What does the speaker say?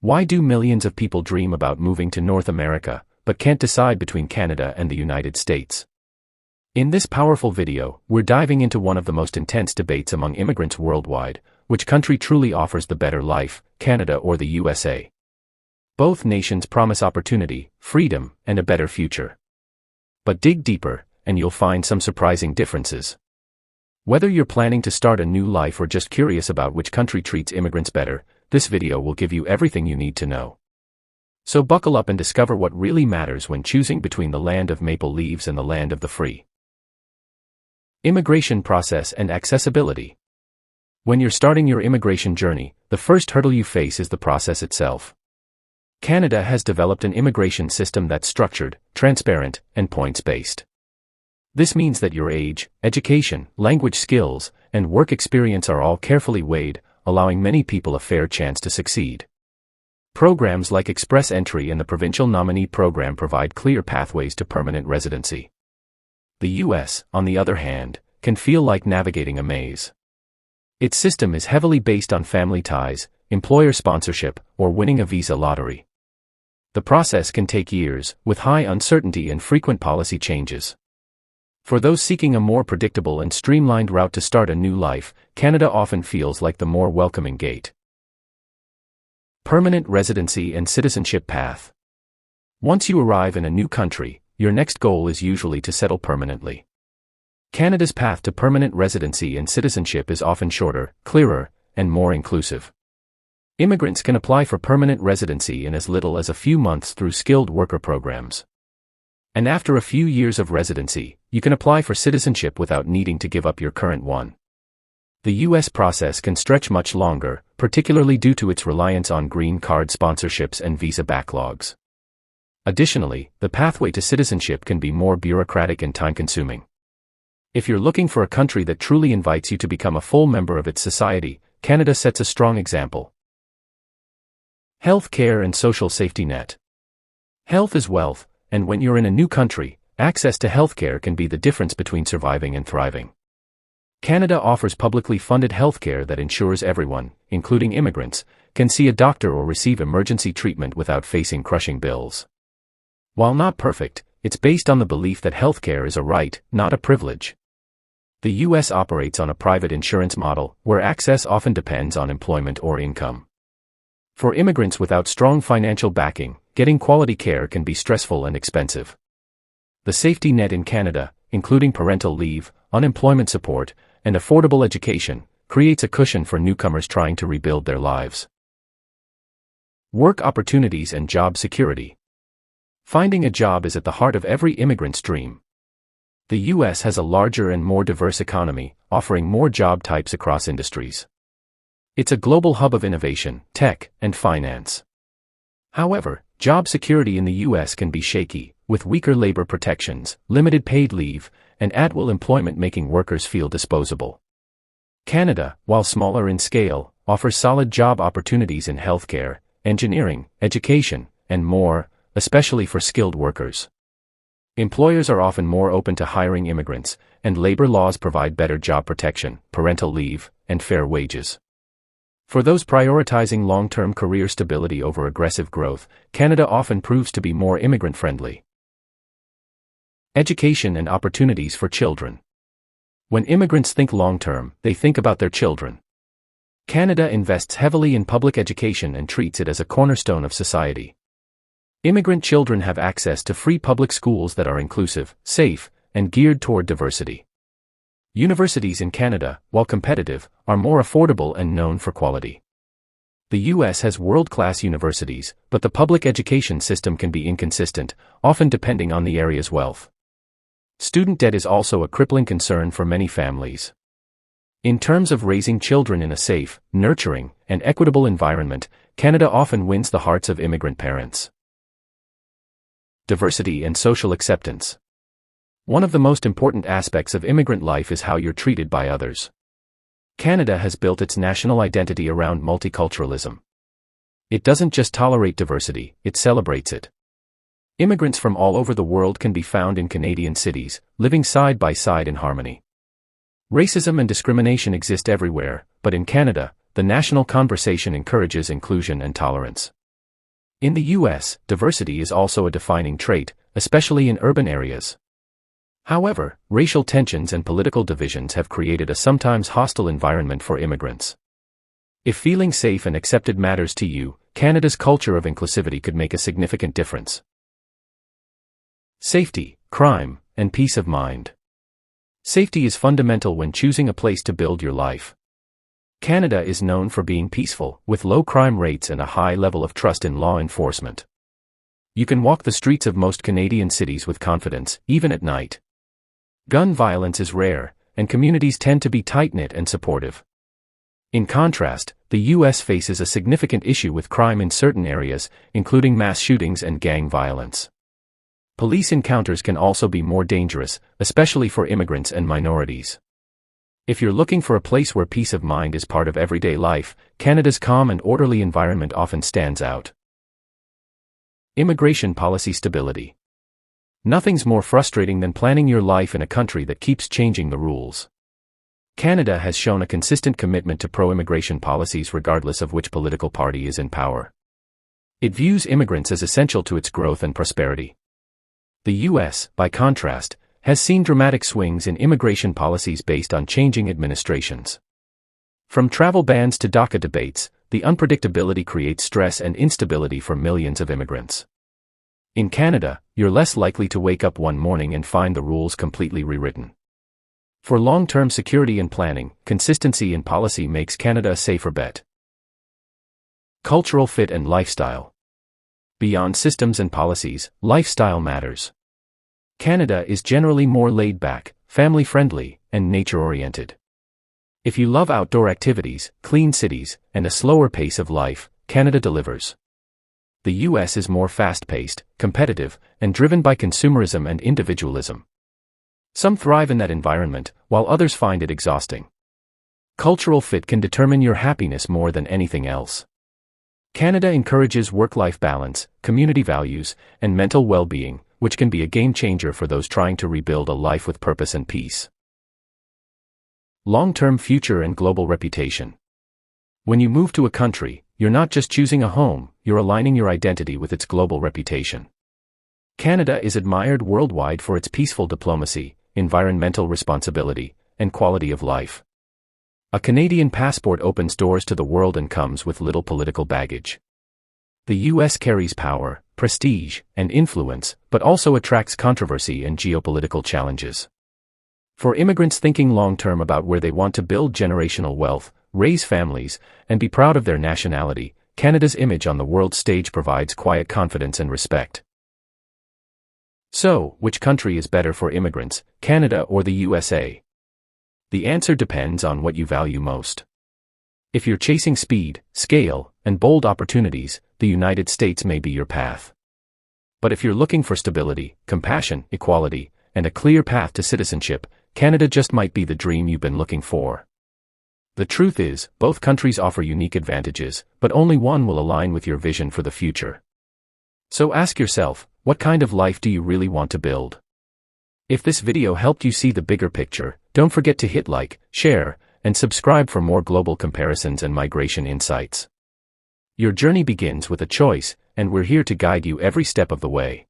Why do millions of people dream about moving to North America, but can't decide between Canada and the United States? In this powerful video, we're diving into one of the most intense debates among immigrants worldwide: which country truly offers the better life, Canada or the USA? Both nations promise opportunity, freedom, and a better future. But dig deeper, and you'll find some surprising differences. Whether you're planning to start a new life or just curious about which country treats immigrants better, this video will give you everything you need to know. So buckle up and discover what really matters when choosing between the land of maple leaves and the land of the free. Immigration process and accessibility. When you're starting your immigration journey, the first hurdle you face is the process itself. Canada has developed an immigration system that's structured, transparent, and points-based. This means that your age, education, language skills, and work experience are all carefully weighed, allowing many people a fair chance to succeed. Programs like Express Entry and the Provincial Nominee Program provide clear pathways to permanent residency. The U.S., on the other hand, can feel like navigating a maze. Its system is heavily based on family ties, employer sponsorship, or winning a visa lottery. The process can take years, with high uncertainty and frequent policy changes. For those seeking a more predictable and streamlined route to start a new life, Canada often feels like the more welcoming gate. Permanent residency and citizenship path. Once you arrive in a new country, your next goal is usually to settle permanently. Canada's path to permanent residency and citizenship is often shorter, clearer, and more inclusive. Immigrants can apply for permanent residency in as little as a few months through skilled worker programs. And after a few years of residency, you can apply for citizenship without needing to give up your current one. The U.S. process can stretch much longer, particularly due to its reliance on green card sponsorships and visa backlogs. Additionally, the pathway to citizenship can be more bureaucratic and time-consuming. If you're looking for a country that truly invites you to become a full member of its society, Canada sets a strong example. Health care and social safety net. Health is wealth, and when you're in a new country, access to healthcare can be the difference between surviving and thriving. Canada offers publicly funded healthcare that ensures everyone, including immigrants, can see a doctor or receive emergency treatment without facing crushing bills. While not perfect, it's based on the belief that healthcare is a right, not a privilege. The U.S. operates on a private insurance model, where access often depends on employment or income. For immigrants without strong financial backing, getting quality care can be stressful and expensive. The safety net in Canada, including parental leave, unemployment support, and affordable education, creates a cushion for newcomers trying to rebuild their lives. Work opportunities and job security. Finding a job is at the heart of every immigrant's dream. The U.S. has a larger and more diverse economy, offering more job types across industries. It's a global hub of innovation, tech, and finance. However, job security in the U.S. can be shaky, with weaker labor protections, limited paid leave, and at-will employment making workers feel disposable. Canada, while smaller in scale, offers solid job opportunities in healthcare, engineering, education, and more, especially for skilled workers. Employers are often more open to hiring immigrants, and labor laws provide better job protection, parental leave, and fair wages. For those prioritizing long-term career stability over aggressive growth, Canada often proves to be more immigrant-friendly. Education and opportunities for children. When immigrants think long-term, they think about their children. Canada invests heavily in public education and treats it as a cornerstone of society. Immigrant children have access to free public schools that are inclusive, safe, and geared toward diversity. Universities in Canada, while competitive, are more affordable and known for quality. The U.S. has world-class universities, but the public education system can be inconsistent, often depending on the area's wealth. Student debt is also a crippling concern for many families. In terms of raising children in a safe, nurturing, and equitable environment, Canada often wins the hearts of immigrant parents. Diversity and social acceptance. One of the most important aspects of immigrant life is how you're treated by others. Canada has built its national identity around multiculturalism. It doesn't just tolerate diversity, it celebrates it. Immigrants from all over the world can be found in Canadian cities, living side by side in harmony. Racism and discrimination exist everywhere, but in Canada, the national conversation encourages inclusion and tolerance. In the US, diversity is also a defining trait, especially in urban areas. However, racial tensions and political divisions have created a sometimes hostile environment for immigrants. If feeling safe and accepted matters to you, Canada's culture of inclusivity could make a significant difference. Safety, crime, and peace of mind. Safety is fundamental when choosing a place to build your life. Canada is known for being peaceful, with low crime rates and a high level of trust in law enforcement. You can walk the streets of most Canadian cities with confidence, even at night. Gun violence is rare, and communities tend to be tight-knit and supportive. In contrast, the US faces a significant issue with crime in certain areas, including mass shootings and gang violence. Police encounters can also be more dangerous, especially for immigrants and minorities. If you're looking for a place where peace of mind is part of everyday life, Canada's calm and orderly environment often stands out. Immigration policy stability. Nothing's more frustrating than planning your life in a country that keeps changing the rules. Canada has shown a consistent commitment to pro-immigration policies regardless of which political party is in power. It views immigrants as essential to its growth and prosperity. The US, by contrast, has seen dramatic swings in immigration policies based on changing administrations. From travel bans to DACA debates, the unpredictability creates stress and instability for millions of immigrants. In Canada, you're less likely to wake up one morning and find the rules completely rewritten. For long-term security and planning, consistency in policy makes Canada a safer bet. Cultural fit and lifestyle. Beyond systems and policies, lifestyle matters. Canada is generally more laid-back, family-friendly, and nature-oriented. If you love outdoor activities, clean cities, and a slower pace of life, Canada delivers. The US is more fast-paced, competitive, and driven by consumerism and individualism. Some thrive in that environment, while others find it exhausting. Cultural fit can determine your happiness more than anything else. Canada encourages work-life balance, community values, and mental well-being, which can be a game-changer for those trying to rebuild a life with purpose and peace. Long-term future and global reputation. When you move to a country, you're not just choosing a home, you're aligning your identity with its global reputation. Canada is admired worldwide for its peaceful diplomacy, environmental responsibility, and quality of life. A Canadian passport opens doors to the world and comes with little political baggage. The US carries power, prestige, and influence, but also attracts controversy and geopolitical challenges. For immigrants thinking long-term about where they want to build generational wealth, raise families, and be proud of their nationality, Canada's image on the world stage provides quiet confidence and respect. So, which country is better for immigrants, Canada or the USA? The answer depends on what you value most. If you're chasing speed, scale, and bold opportunities, the United States may be your path. But if you're looking for stability, compassion, equality, and a clear path to citizenship, Canada just might be the dream you've been looking for. The truth is, both countries offer unique advantages, but only one will align with your vision for the future. So ask yourself, what kind of life do you really want to build? If this video helped you see the bigger picture, don't forget to hit like, share, and subscribe for more global comparisons and migration insights. Your journey begins with a choice, and we're here to guide you every step of the way.